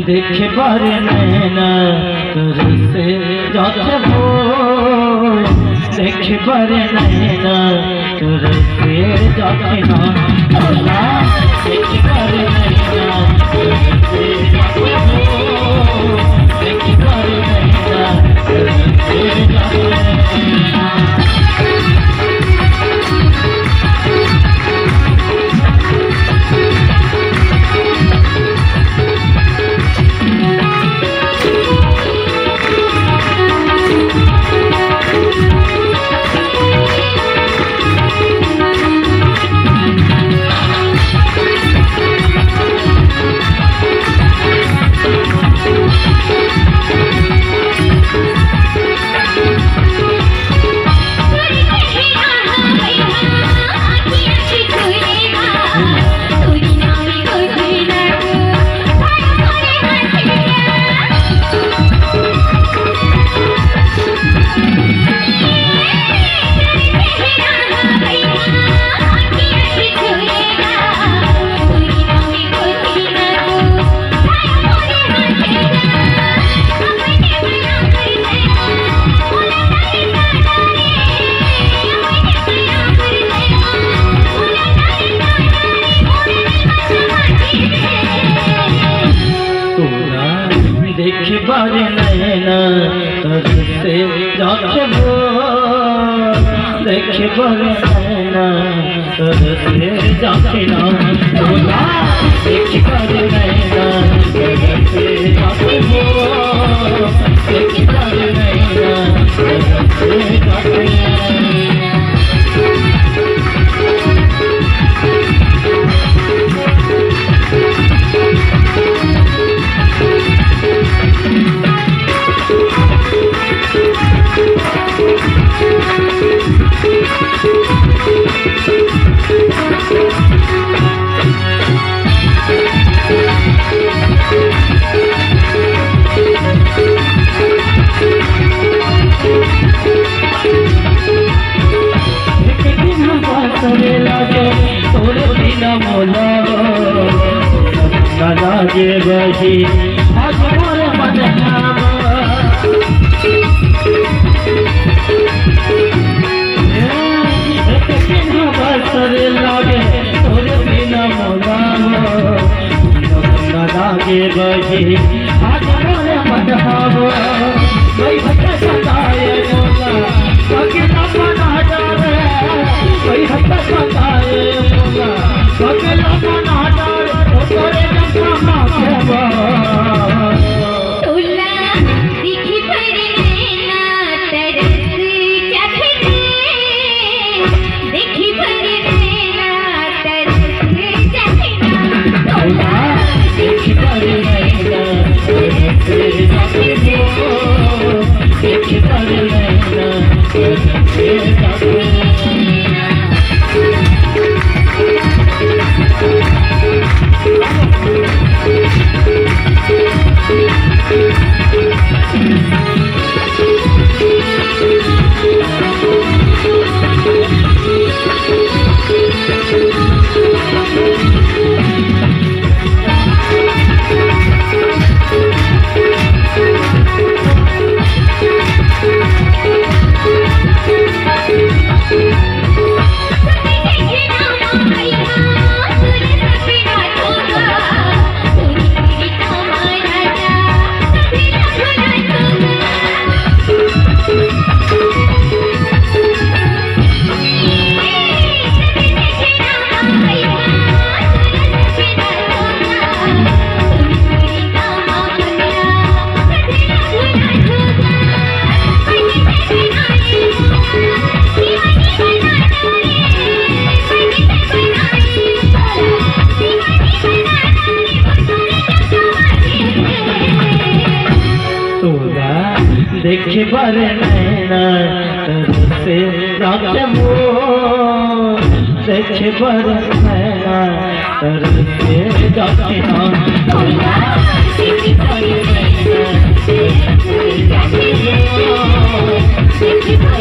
देखे बारे नैना तरसे जाते हो, देखे बारे नैना तरसे जाते ना, देखे बारे नैना तरसे जाते हो, देखे बारे नैना तरसे जाते ना। देखे बारे नैना तरसे जाते हो, देखे बारे नैना तरसे जाते ना, देखे बारे नैना तरसे जाते हो, देखे बारे नैना तरसे जाते ना। लागे बही आज मोरे मदनाम, बसरे लागे तोरे बिना मोलाम, लागे बही आज मोरे मदनाम, कोई भटका सताए मोला अकेला बना डाले, कोई भटका सताए मोला अकेला बना डाले, तोरे तोला दिखी परे नैना तरस जाते, देखी परे पर नैना तरसे राखे मोर देखे पर नैना तरसे राखे तोला देखी परी नैना देखी परी